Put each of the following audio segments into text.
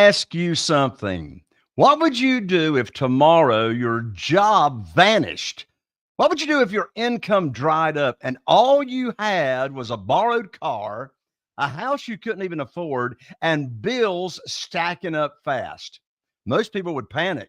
ask you something. What would you do if tomorrow your job vanished? What would you do if your income dried up and all you had was a borrowed car, a house you couldn't even afford, and bills stacking up fast? Most people would panic.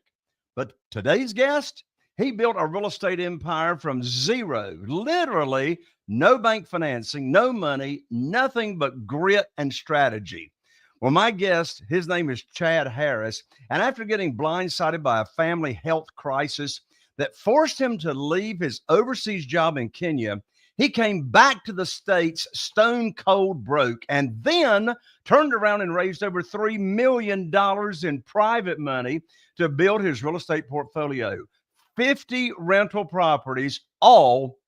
But today's guest, he built a real estate empire from zero, literally no bank financing, no money, nothing but grit and strategy. Well, my guest, his name is Chad Harris. And after getting blindsided by a family health crisis that forced him to leave his overseas job in Kenya, he came back to the States stone cold broke and then turned around and raised over $3 million in private money to build his real estate portfolio. 50 rental properties, all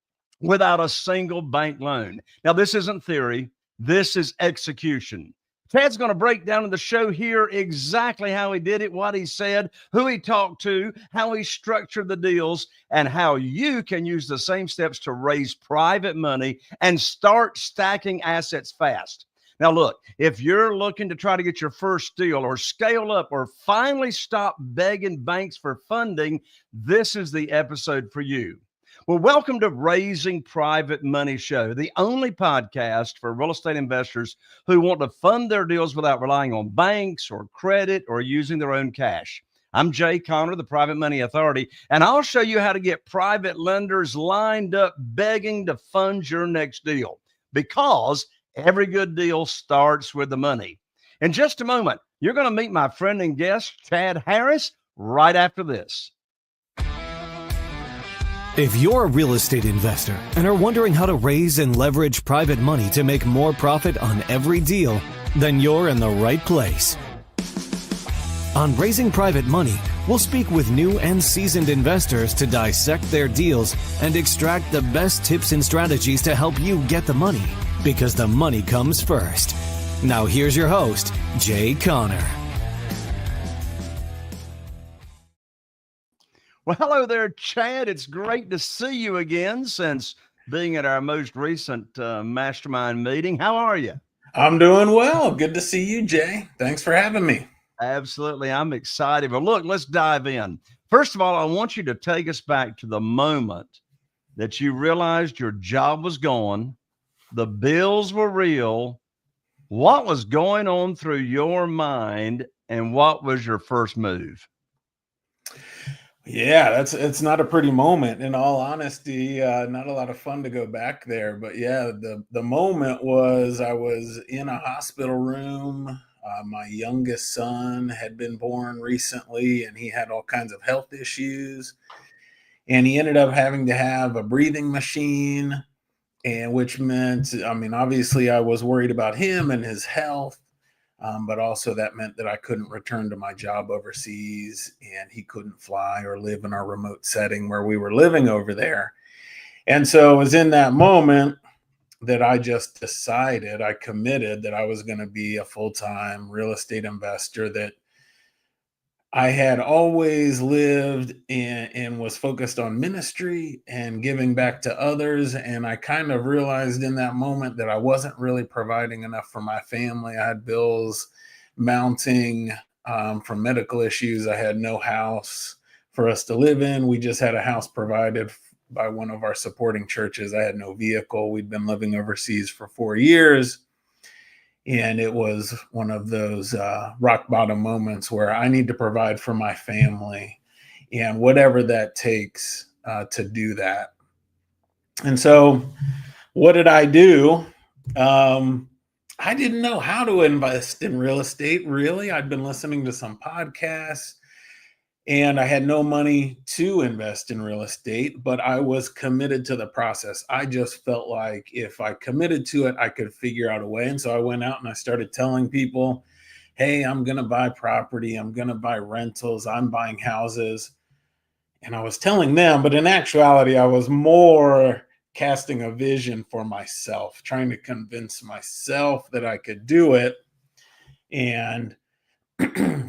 without a single bank loan. Now, this isn't theory. This is execution. Ted's going to break down in the show here exactly how he did it, what he said, who he talked to, how he structured the deals, and how you can use the same steps to raise private money and start stacking assets fast. Now, look, if you're looking to try to get your first deal or scale up or finally stop begging banks for funding, this is the episode for you. Well, welcome to Raising Private Money Show, the only podcast for real estate investors who want to fund their deals without relying on banks or credit or using their own cash. I'm Jay Conner, the Private Money Authority, and I'll show you how to get private lenders lined up begging to fund your next deal, because every good deal starts with the money. In just a moment, you're going to meet my friend and guest, Chad Harris, right after this. If you're a real estate investor and are wondering how to raise and leverage private money to make more profit on every deal, then you're in the right place. On Raising Private Money, we'll speak with new and seasoned investors to dissect their deals and extract the best tips and strategies to help you get the money, because the money comes first. Now here's your host, Jay Conner. Well, hello there, Chad. It's great to see you again since being at our most recent mastermind meeting. How are you? I'm doing well. Good to see you, Jay. Thanks for having me. Absolutely. I'm excited. But look, let's dive in. First of all, I want you to take us back to the moment that you realized your job was gone, the bills were real. What was going on through your mind, and what was your first move? Yeah, it's not a pretty moment, in all honesty. Not a lot of fun to go back there, but yeah, the moment was I was in a hospital room. My youngest son had been born recently, and he had all kinds of health issues, and he ended up having to have a breathing machine, and which meant, I mean, obviously I was worried about him and his health. But also that meant that I couldn't return to my job overseas, and he couldn't fly or live in our remote setting where we were living over there. And so it was in that moment that I just decided, I committed that I was going to be a full-time real estate investor, that I had always lived in and was focused on ministry and giving back to others. And I kind of realized in that moment that I wasn't really providing enough for my family. I had bills mounting from medical issues. I had no house for us to live in. We just had a house provided by one of our supporting churches. I had no vehicle. We'd been living overseas for 4 years. And it was one of those rock bottom moments where I need to provide for my family, and whatever that takes to do that. And so what did I do? I didn't know how to invest in real estate, really. I'd been listening to some podcasts, and I had no money to invest in real estate, but I was committed to the process. I just felt like if I committed to it, I could figure out a way. And so I went out and I started telling people, hey, I'm going to buy property. I'm going to buy rentals. I'm buying houses. And I was telling them, but in actuality, I was more casting a vision for myself, trying to convince myself that I could do it. And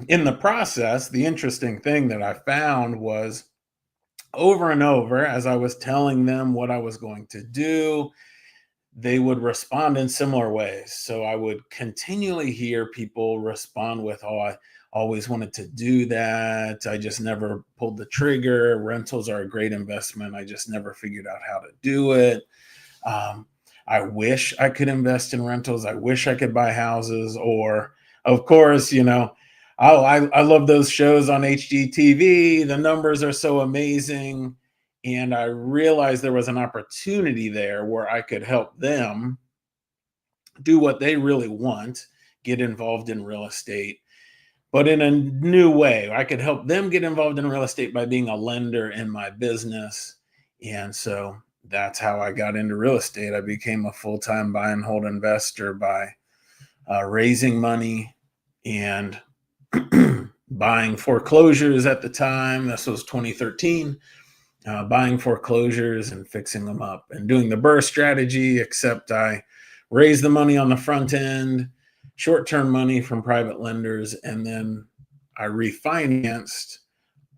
in the process, the interesting thing that I found was, over and over, as I was telling them what I was going to do, they would respond in similar ways. So I would continually hear people respond with, oh, always wanted to do that. I just never pulled the trigger. Rentals are a great investment. I just never figured out how to do it. I wish I could invest in rentals. I wish I could buy houses, or of course, I love those shows on HGTV. The numbers are so amazing. And I realized there was an opportunity there where I could help them do what they really want, get involved in real estate, but in a new way. I could help them get involved in real estate by being a lender in my business. And so that's how I got into real estate. I became a full-time buy and hold investor by raising money and buying foreclosures at the time. This was 2013. Buying foreclosures and fixing them up and doing the BRRRR strategy, except I raised the money on the front end, short-term money from private lenders, and then I refinanced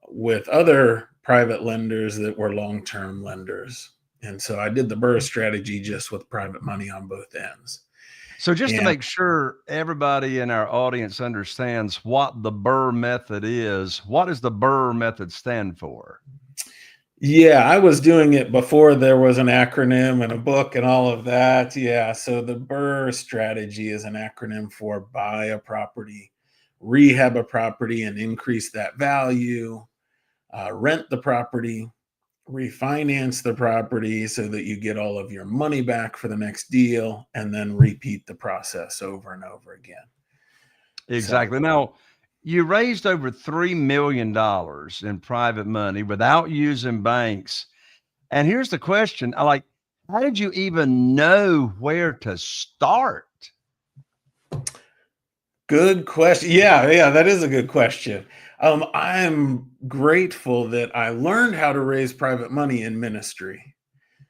with other private lenders that were long-term lenders. And so I did the BRRRR strategy just with private money on both ends. So just to make sure everybody in our audience understands what the BRRRR method is, what does the BRRRR method stand for? Yeah, I was doing it before there was an acronym and a book and all of that. Yeah, so the BRRRR strategy is an acronym for buy a property, rehab a property and increase that value, rent the property, refinance the property so that you get all of your money back for the next deal, and then repeat the process over and over again. Exactly. So, now, you raised over $3 million in private money without using banks. And here's the question. How did you even know where to start? Good question. Yeah, that is a good question. I'm grateful that I learned how to raise private money in ministry.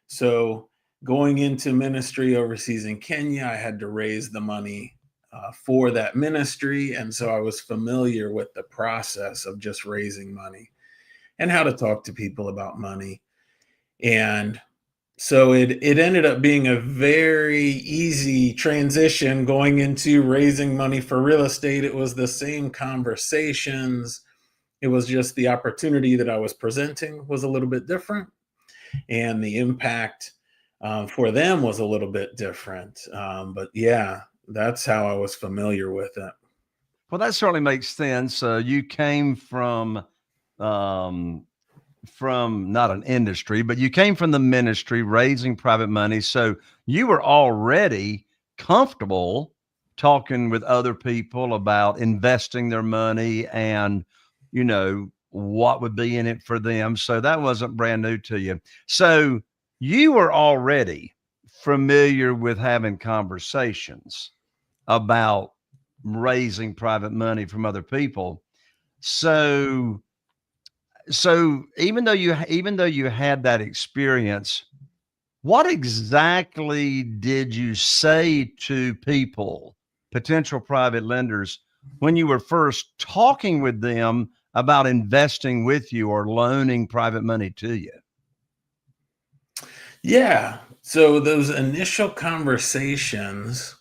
So going into ministry overseas in Kenya, I had to raise the money for that ministry. And so I was familiar with the process of just raising money and how to talk to people about money. And so it ended up being a very easy transition going into raising money for real estate. It was the same conversations. It was just the opportunity that I was presenting was a little bit different, and the impact for them was a little bit different. But yeah, that's how I was familiar with it. Well, that certainly makes sense. You came from not an industry, but you came from the ministry, raising private money. So you were already comfortable talking with other people about investing their money and, what would be in it for them. So that wasn't brand new to you. So you were already familiar with having conversations about raising private money from other people. So even though you had that experience, what exactly did you say to people, potential private lenders, when you were first talking with them about investing with you or loaning private money to you? Yeah. So those initial conversations,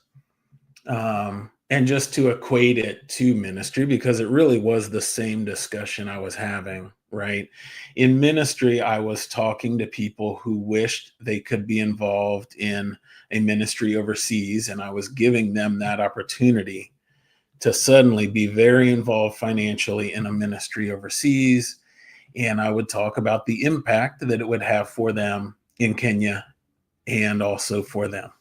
and just to equate it to ministry, because it really was the same discussion I was having, right? In ministry, I was talking to people who wished they could be involved in a ministry overseas, and I was giving them that opportunity to suddenly be very involved financially in a ministry overseas. And I would talk about the impact that it would have for them in Kenya and also for them.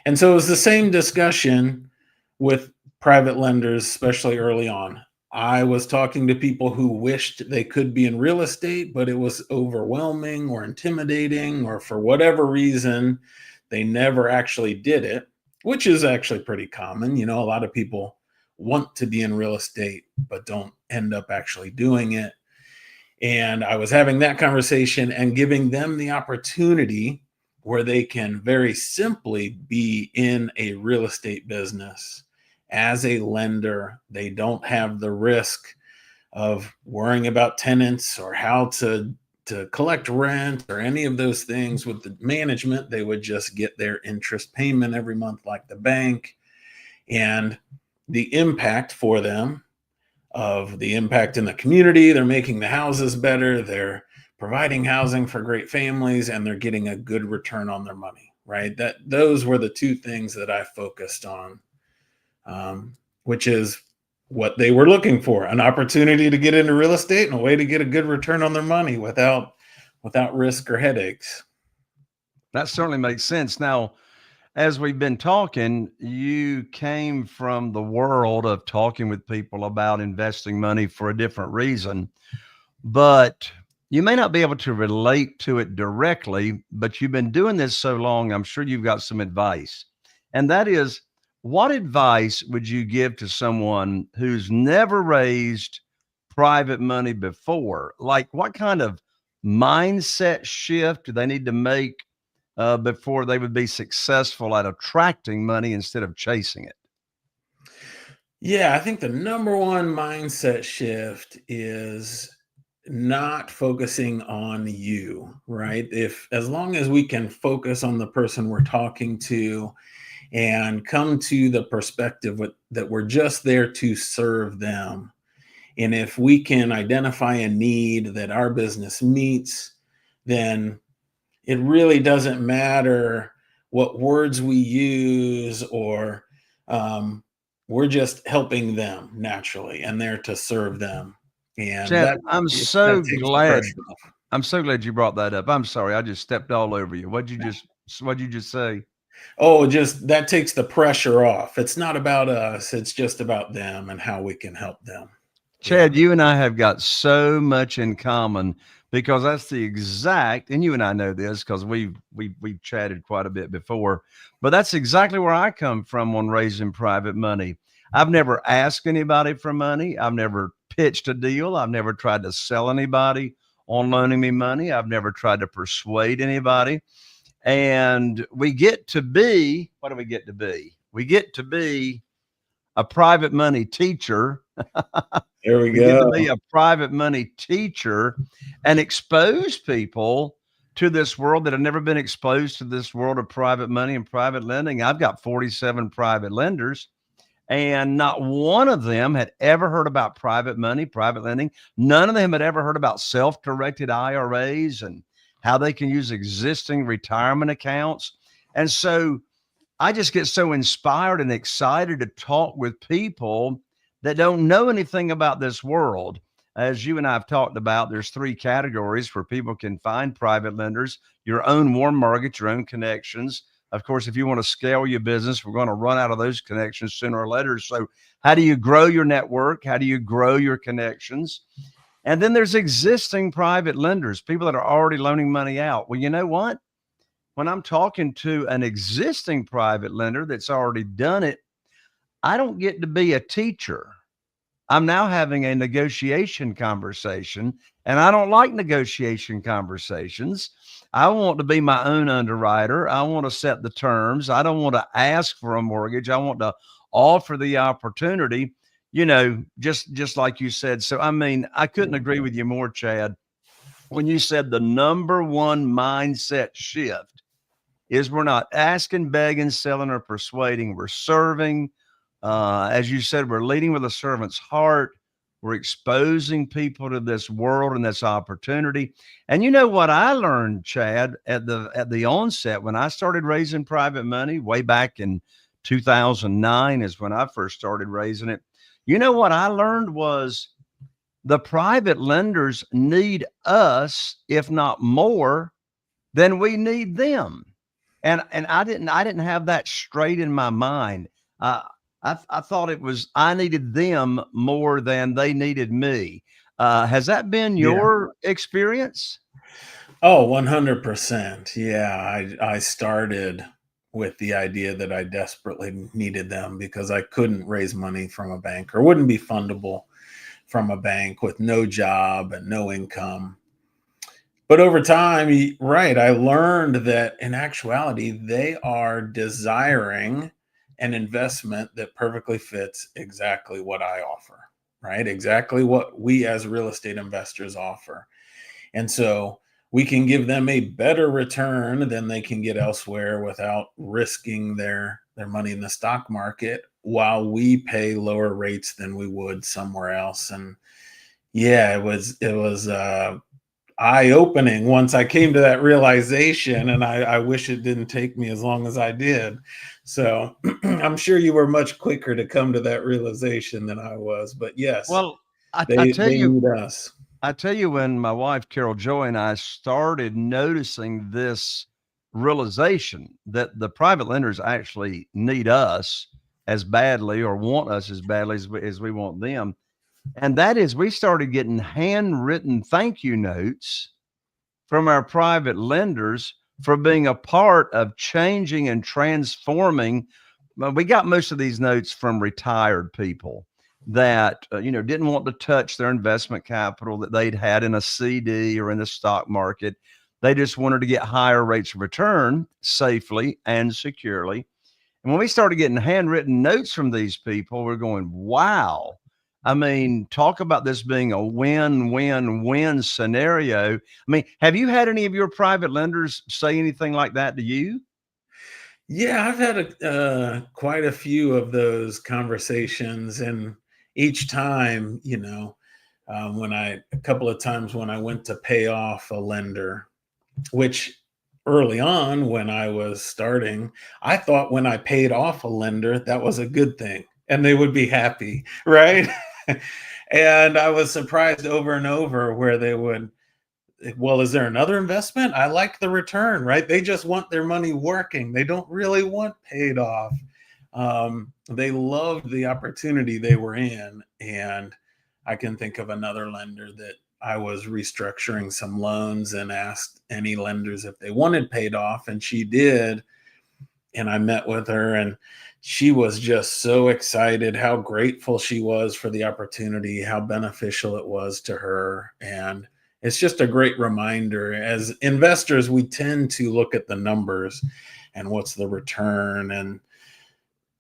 And so it was the same discussion with private lenders, especially early on. I was talking to people who wished they could be in real estate, but it was overwhelming or intimidating, or for whatever reason, they never actually did it, which is actually pretty common. A lot of people want to be in real estate, but don't end up actually doing it. And I was having that conversation and giving them the opportunity where they can very simply be in a real estate business as a lender. They don't have the risk of worrying about tenants or how to collect rent or any of those things with the management. They would just get their interest payment every month like the bank. And the impact for them of the impact in the community. They're making the houses better. They're providing housing for great families, and they're getting a good return on their money, right? Those were the two things that I focused on, which is what they were looking for: an opportunity to get into real estate and a way to get a good return on their money without risk or headaches. That certainly makes sense. Now, as we've been talking, you came from the world of talking with people about investing money for a different reason, but you may not be able to relate to it directly, but you've been doing this so long, I'm sure you've got some advice. And that is, what advice would you give to someone who's never raised private money before? Like, what kind of mindset shift do they need to make before they would be successful at attracting money instead of chasing it? Yeah, I think the number one mindset shift is not focusing on you, right? If as long as we can focus on the person we're talking to and come to the perspective that we're just there to serve them. And if we can identify a need that our business meets, then it really doesn't matter what words we use, or we're just helping them naturally and there to serve them. And Chad, that so takes the glad. pressure off. I'm so glad you brought that up. I'm sorry, I just stepped all over you. What'd you just say? Oh, just that takes the pressure off. It's not about us, it's just about them and how we can help them. Yeah. Chad, you and I have got so much in common because that's the exact, and you and I know this because we've chatted quite a bit before, but that's exactly where I come from on raising private money. I've never asked anybody for money. I've never pitched a deal. I've never tried to sell anybody on loaning me money. I've never tried to persuade anybody. And we get to be, what do we get to be? We get to be a private money teacher. There we We get to go. be a private money teacher and expose people to this world that have never been exposed to this world of private money and private lending. I've got 47 private lenders, and not one of them had ever heard about private money, private lending. None of them had ever heard about self-directed IRAs and how they can use existing retirement accounts. And so I just get so inspired and excited to talk with people that don't know anything about this world. As you and I have talked about, there's three categories where people can find private lenders: your own warm mortgage, your own connections. Of course, if you want to scale your business, we're going to run out of those connections sooner or later. So how do you grow your network? How do you grow your connections? And then there's existing private lenders, people that are already loaning money out. Well, you know what? When I'm talking to an existing private lender that's already done it, I don't get to be a teacher. I'm now having a negotiation conversation, and I don't like negotiation conversations. I want to be my own underwriter. I want to set the terms. I don't want to ask for a mortgage. I want to offer the opportunity, just like you said. So, I mean, I couldn't agree with you more, Chad, when you said the number one mindset shift is we're not asking, begging, selling, or persuading. We're serving. As you said, we're leading with a servant's heart. We're exposing people to this world and this opportunity. And you know what I learned, Chad, at the onset when I started raising private money way back in 2009 is when I first started raising it. You know what I learned was the private lenders need us, if not more, than we need them. And I didn't have that straight in my mind. I thought it was I needed them more than they needed me. Has that been Yeah. your experience? Oh, 100%. Yeah, I started with the idea that I desperately needed them because I couldn't raise money from a bank, or wouldn't be fundable from a bank with no job and no income. But over time, right, I learned that in actuality, they are desiring an investment that perfectly fits exactly what I offer, right? Exactly what we as real estate investors offer. And so we can give them a better return than they can get elsewhere without risking their their money in the stock market while we pay lower rates than we would somewhere else. And yeah, it was eye-opening once I came to that realization, and I wish it didn't take me as long as I did. So I'm sure you were much quicker to come to that realization than I was. But yes, Well, I they tell they you, need us. when my wife Carol Joy and I started noticing this realization that the private lenders actually need us as badly or want us as badly as we want them. And that is, we started getting handwritten thank you notes from our private lenders for being a part of changing and transforming. Well, we got most of these notes from retired people that didn't want to touch their investment capital that they'd had in a CD or in the stock market. They just wanted to get higher rates of return safely and securely. And when we started getting handwritten notes from these people, we're going, wow. I mean, talk about this being a win, win, win scenario. I mean, have you had any of your private lenders say anything like that to you? Yeah, I've had quite a few of those conversations, and each time, a couple of times when I went to pay off a lender, which early on when I was starting, I thought when I paid off a lender, that was a good thing and they would be happy, right? And I was surprised over and over where they would, well, is there another investment? I like the return, right? They just want their money working. They don't really want paid off. They loved the opportunity they were in. And I can think of another lender that I was restructuring some loans and asked any lenders if they wanted paid off, and she did. And I met with her, and she was just so excited, how grateful she was for the opportunity, how beneficial it was to her. And it's just a great reminder. As investors, we tend to look at the numbers and what's the return and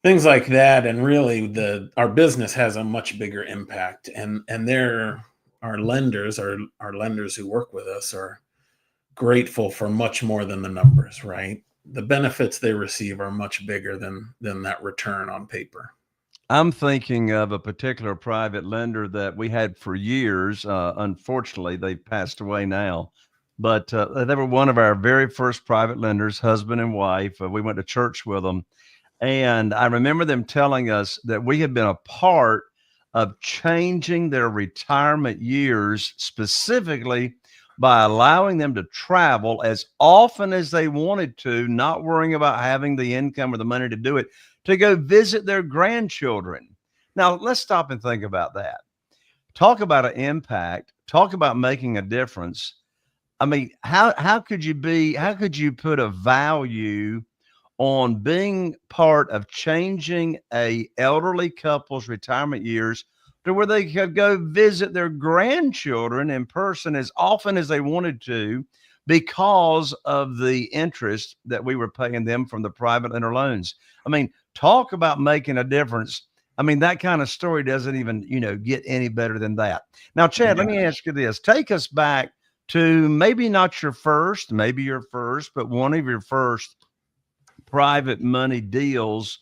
things like that. And really our business has a much bigger impact. And our lenders, our lenders who work with us are grateful for much more than the numbers, right? The benefits they receive are much bigger than that return on paper. I'm thinking of a particular private lender that we had for years. Unfortunately, they passed away now, but they were one of our very first private lenders, husband and wife. We went to church with them. And I remember them telling us that we had been a part of changing their retirement years, specifically by allowing them to travel as often as they wanted to, not worrying about having the income or the money to do it, to go visit their grandchildren. Now, let's stop and think about that. Talk about an impact, talk about making a difference. I mean, how could you put a value on being part of changing a elderly couple's retirement years to where they could go visit their grandchildren in person as often as they wanted to because of the interest that we were paying them from the private lender loans. I mean, talk about making a difference. I mean, that kind of story doesn't even, get any better than that. Now, Chad, let me ask you this. Take us back to maybe not your first, maybe your first, but one of your first private money deals.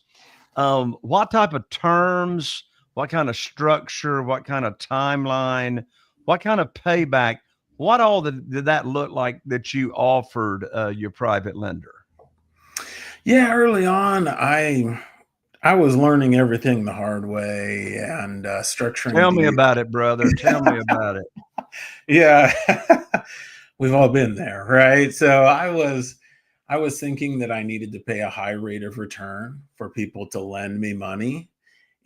What type of terms, what kind of structure, what kind of timeline, what kind of payback, what all did that look like that you offered your private lender? Yeah, early on, I was learning everything the hard way and structuring Tell me deals. about it, brother. Tell me about it. Yeah, we've all been there, right? So I was thinking that I needed to pay a high rate of return for people to lend me money.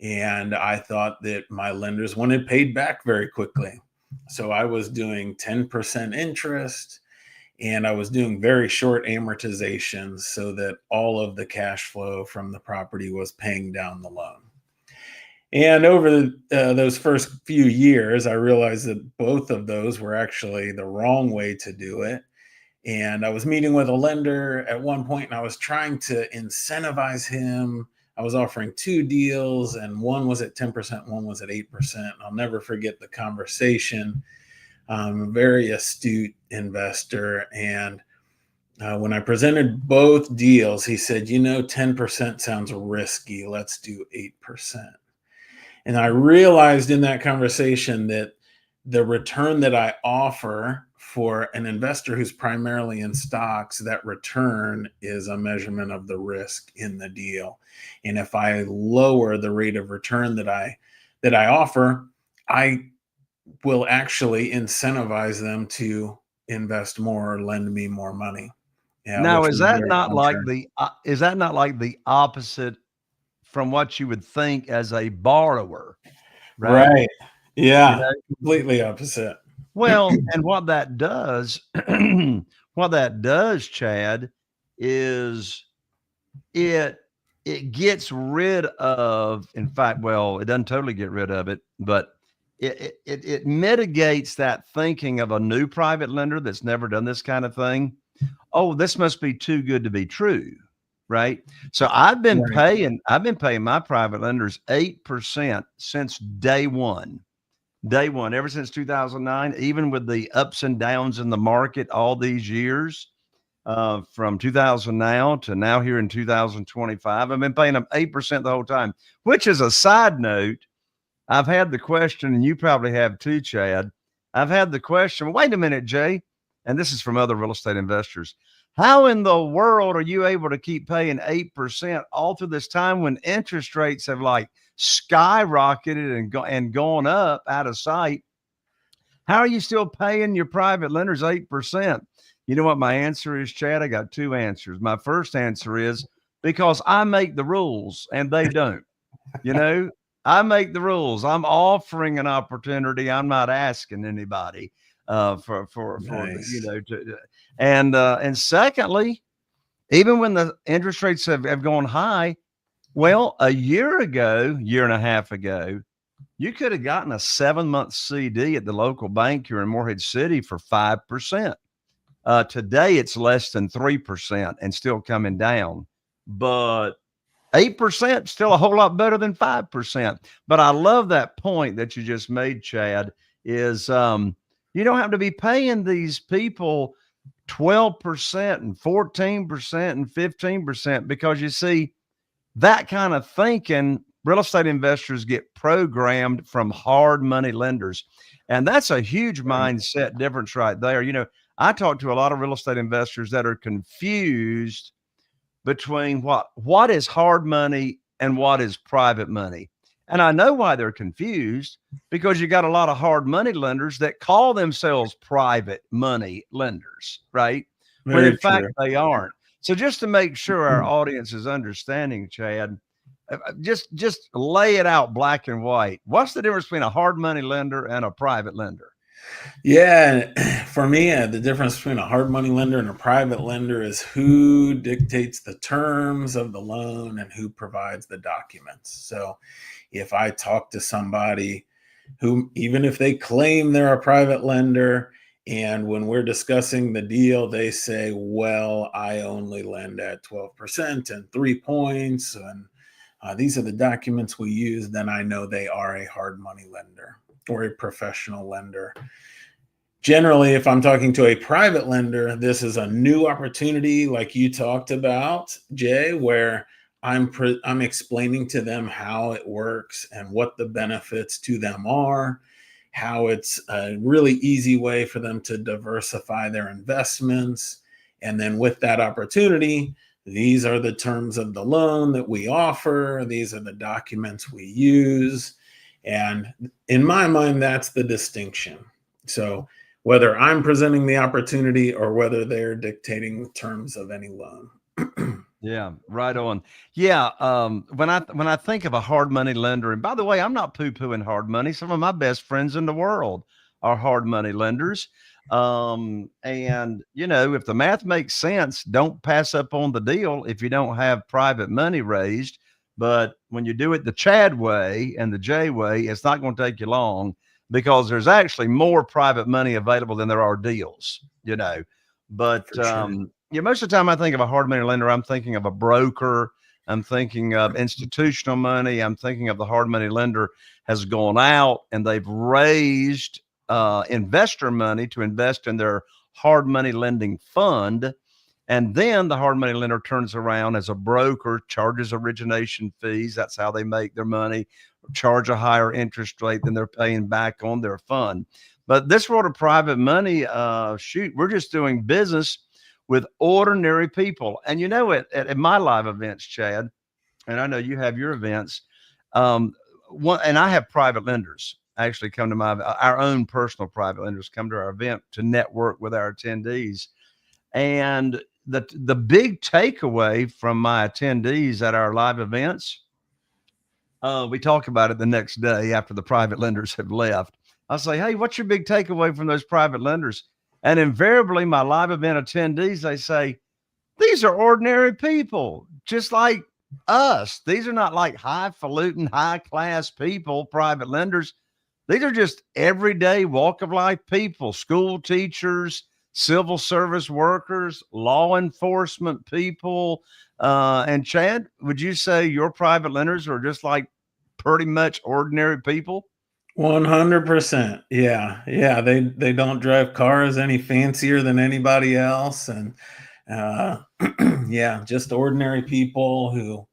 And I thought that my lenders wanted paid back very quickly. So I was doing 10% interest, and I was doing very short amortizations so that all of the cash flow from the property was paying down the loan. And over those first few years, I realized that both of those were actually the wrong way to do it. And I was meeting with a lender at one point, and I was trying to incentivize him. I was offering two deals, and one was at 10%, one was at 8%. I'll never forget the conversation. A very astute investor. And When I presented both deals, he said, 10% sounds risky. Let's do 8%. And I realized in that conversation that the return that I offer for an investor who's primarily in stocks, that return is a measurement of the risk in the deal. And if I lower the rate of return that I offer, I will actually incentivize them to invest more or lend me more money. Yeah, Now, which is is that very not like contrary. the opposite from what you would think as a borrower, right? Right. You Yeah. know? Completely opposite. Well, and what that does, Chad, is it it gets rid of, in fact, well, it doesn't totally get rid of it, but it mitigates that thinking of a new private lender that's never done this kind of thing. Oh, this must be too good to be true, right? So Right. I've been paying my private lenders 8% since day one. Day one, ever since 2009, even with the ups and downs in the market all these years, from 2000 now to now here in 2025, I've been paying them 8% the whole time, which is a side note. I've had the question, and you probably have too, Chad. I've had the question, wait a minute, Jay, and this is from other real estate investors. How in the world are you able to keep paying 8% all through this time when interest rates have like skyrocketed and gone up out of sight? How are you still paying your private lenders 8%? You know what my answer is, Chad? I got two answers. My first answer is because I make the rules and they don't. You know, I make the rules. I'm offering an opportunity. I'm not asking anybody for Nice. and secondly, even when the interest rates have gone high, well, a year ago, year and a half ago, you could have gotten a 7-month CD at the local bank here in Morehead City for 5%. Today, it's less than 3% and still coming down. But 8% still a whole lot better than 5%. But I love that point that you just made, Chad, is you don't have to be paying these people 12% and 14% and 15% because you see, that kind of thinking, real estate investors get programmed from hard money lenders. And that's a huge Right. mindset difference right there. I talk to a lot of real estate investors that are confused between what is hard money and what is private money. And I know why they're confused because you got a lot of hard money lenders that call themselves private money lenders, right? When in Very fact true. they aren't. So just to make sure our audience is understanding, Chad, just lay it out black and white. What's the difference between a hard money lender and a private lender? Yeah, for me, the difference between a hard money lender and a private lender is who dictates the terms of the loan and who provides the documents. So if I talk to somebody who, even if they claim they're a private lender, and when we're discussing the deal, they say, well, I only lend at 12% and 3 points, and these are the documents we use, then I know they are a hard money lender or a professional lender. Generally, if I'm talking to a private lender, this is a new opportunity, like you talked about, Jay, where I'm explaining to them how it works and what the benefits to them are, how it's a really easy way for them to diversify their investments. And then with that opportunity, these are the terms of the loan that we offer. These are the documents we use. And in my mind, that's the distinction. So whether I'm presenting the opportunity or whether they're dictating the terms of any loan. Yeah, right on. Yeah, when I think of a hard money lender, and by the way, I'm not poo-pooing hard money. Some of my best friends in the world are hard money lenders. And if the math makes sense, don't pass up on the deal if you don't have private money raised. But when you do it the Chad way and the J way, it's not going to take you long because there's actually more private money available than there are deals. But For sure. most of the time I think of a hard money lender, I'm thinking of a broker. I'm thinking of institutional money. I'm thinking of the hard money lender has gone out and they've raised investor money to invest in their hard money lending fund. And then the hard money lender turns around as a broker, charges origination fees. That's how they make their money, charge a higher interest rate than they're paying back on their fund. But this world of private money, shoot, we're just doing business with ordinary people. And you know, at my live events, Chad, and I know you have your events, and I have private lenders actually come to our own personal private lenders come to our event to network with our attendees. And the big takeaway from my attendees at our live events, we talk about it the next day after the private lenders have left. I'll say, hey, what's your big takeaway from those private lenders? And invariably, my live event attendees, they say, these are ordinary people, just like us. These are not like highfalutin, high class people, private lenders. These are just everyday walk of life people, school teachers, civil service workers, law enforcement people. And Chad, would you say your private lenders are just like pretty much ordinary people? 100%. Yeah. Yeah. They don't drive cars any fancier than anybody else. And yeah, just ordinary people who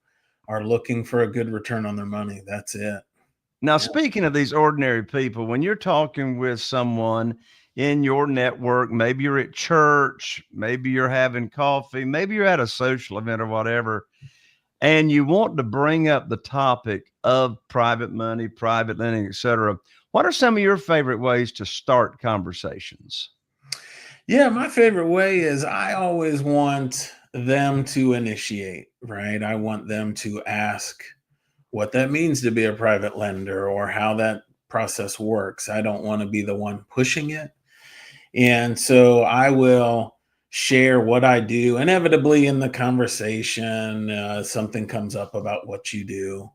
are looking for a good return on their money. That's it. Now, speaking of these ordinary people, when you're talking with someone in your network, maybe you're at church, maybe you're having coffee, maybe you're at a social event or whatever, and you want to bring up the topic of private money, private lending, et cetera, what are some of your favorite ways to start conversations? Yeah, my favorite way is I always want them to initiate, right? I want them to ask what that means to be a private lender or how that process works. I don't want to be the one pushing it. And so I will share what I do. Inevitably in the conversation, something comes up about what you do.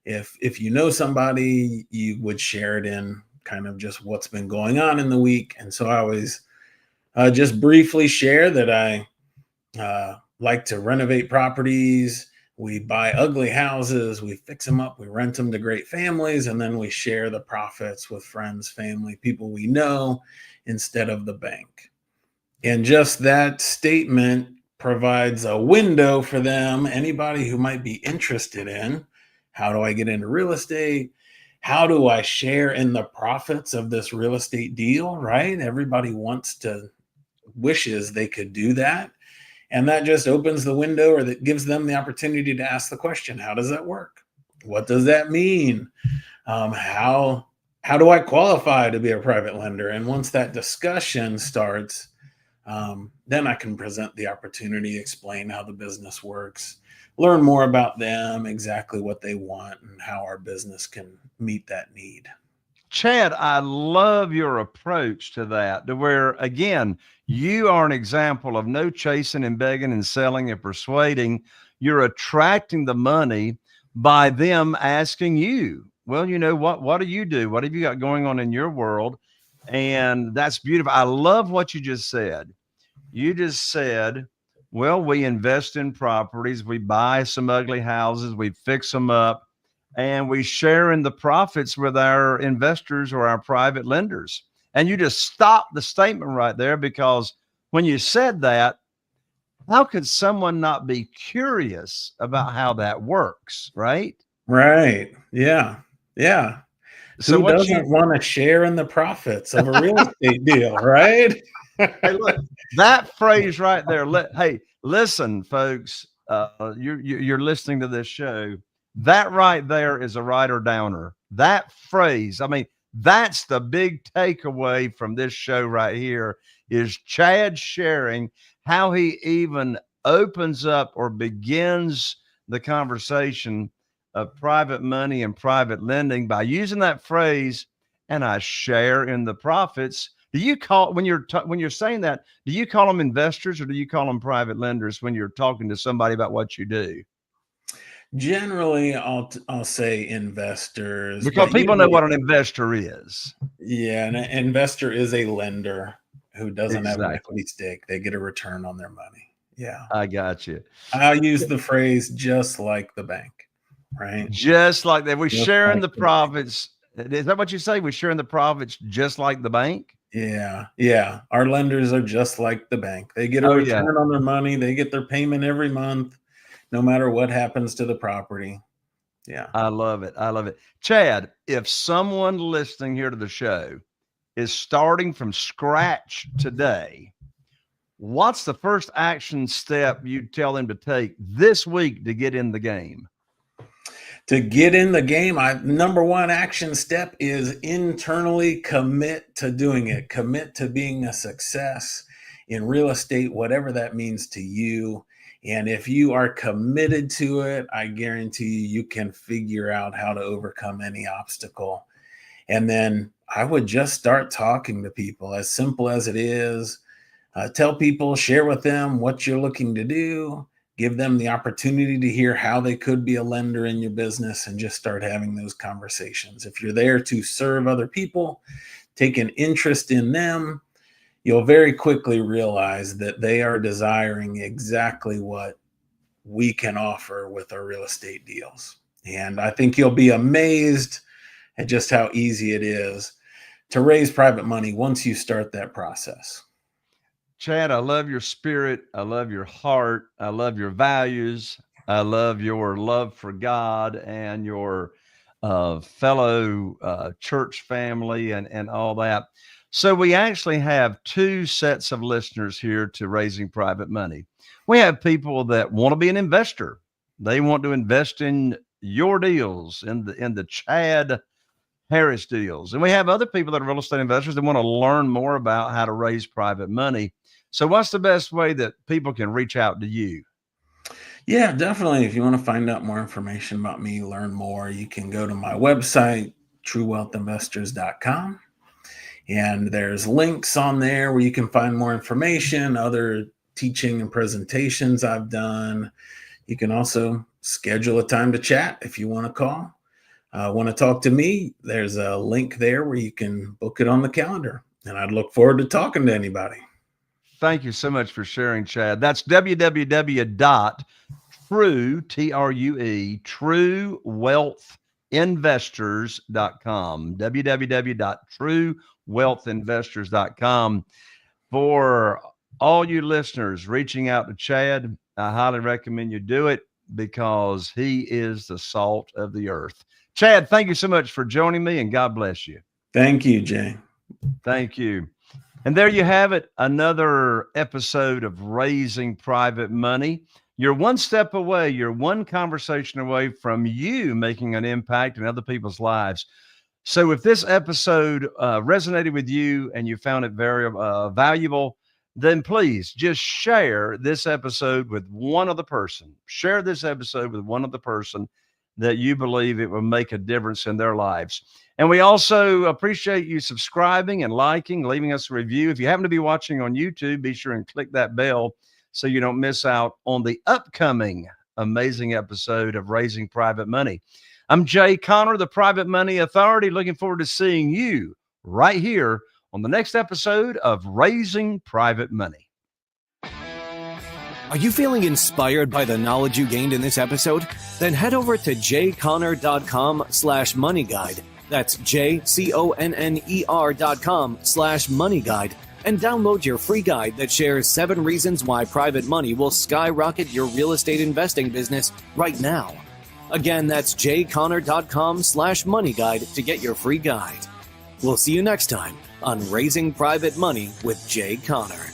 If you know somebody, you would share it in kind of just what's been going on in the week. And so I always just briefly share that I like to renovate properties. We buy ugly houses, we fix them up, we rent them to great families, and then we share the profits with friends, family, people we know instead of the bank. And just that statement provides a window for them, anybody who might be interested in how do I get into real estate? How do I share in the profits of this real estate deal, right? Everybody wishes they could do that. And that just opens the window, or that gives them the opportunity to ask the question, how does that work? What does that mean? How do I qualify to be a private lender? And once that discussion starts, then I can present the opportunity, explain how the business works, learn more about them, exactly what they want, and how our business can meet that need. Chad, I love your approach to that, to where, again, you are an example of no chasing and begging and selling and persuading. You're attracting the money by them asking you, well, you know, what do you do? What have you got going on in your world? And that's beautiful. I love what you just said. You just said, well, we invest in properties, we buy some ugly houses, we fix them up, and we share in the profits with our investors or our private lenders. And you just stop the statement right there, because when you said that, how could someone not be curious about how that works, right? Right. Yeah. Yeah. So Who what you doesn't want to share in the profits of a real estate deal, right? Hey, look, that phrase right there. Hey, listen, folks, you're listening to this show. That right there is a writer downer. That phrase, I mean, that's the big takeaway from this show right here, is Chad sharing how he even opens up or begins the conversation of private money and private lending by using that phrase, and I share in the profits. Do you call, when you're saying that, do you call them investors or do you call them private lenders when you're talking to somebody about what you do? Generally, I'll say investors, Because but people know usually, what an investor is. yeah, an investor is a lender who doesn't have an Exactly. equity stake. They get a return on their money. Yeah. I got you. I'll use the phrase just like the bank, right? Just like that. We're Just sharing like the the bank. profits. Is that what you say? We're sharing the profits just like the bank? Yeah, yeah. Our lenders are just like the bank. They get a Oh, yeah. return on their money. They get their payment every month, no matter what happens to the property. Yeah. I love it. I love it. Chad, if someone listening here to the show is starting from scratch today, what's the first action step you tell them to take this week to get in the game? To get in the game, number one action step is internally commit to doing it. Commit to being a success in real estate, whatever that means to you. And if you are committed to it, I guarantee you can figure out how to overcome any obstacle. And then I would just start talking to people, as simple as it is. Tell people, share with them what you're looking to do. Give them the opportunity to hear how they could be a lender in your business, and just start having those conversations. If you're there to serve other people, take an interest in them, you'll very quickly realize that they are desiring exactly what we can offer with our real estate deals. And I think you'll be amazed at just how easy it is to raise private money once you start that process. Chad, I love your spirit. I love your heart. I love your values. I love your love for God and your fellow church family and all that. So we actually have two sets of listeners here to Raising Private Money. We have people that want to be an investor. They want to invest in your deals, in the Chad Harris deals. And we have other people that are real estate investors that want to learn more about how to raise private money. So what's the best way that people can reach out to you? Yeah, definitely. If you want to find out more information about me, learn more, you can go to my website, truewealthinvestors.com. And there's links on there where you can find more information, other teaching and presentations I've done. You can also schedule a time to chat if you want to call. Want to talk to me, there's a link there where you can book it on the calendar. And I'd look forward to talking to anybody. Thank you so much for sharing, Chad. That's truewealthinvestors.com. www.truewealthinvestors.com. For all you listeners reaching out to Chad, I highly recommend you do it because he is the salt of the earth. Chad, thank you so much for joining me, and God bless you. Thank you, Jay. Thank you. And there you have it, another episode of Raising Private Money. You're one step away, you're one conversation away from you making an impact in other people's lives. So if this episode resonated with you and you found it very valuable, then please just share this episode with one other person. Share this episode with one other person that you believe it will make a difference in their lives. And we also appreciate you subscribing and liking, leaving us a review. If you happen to be watching on YouTube, be sure and click that bell so you don't miss out on the upcoming amazing episode of Raising Private Money. I'm Jay Conner, the Private Money Authority. Looking forward to seeing you right here on the next episode of Raising Private Money. Are you feeling inspired by the knowledge you gained in this episode? Then head over to jconner.com/moneyguide. That's jconner.com/moneyguide and download your free guide that shares 7 reasons why private money will skyrocket your real estate investing business right now. Again, that's jconner.com/moneyguide to get your free guide. We'll see you next time on Raising Private Money with Jay Conner.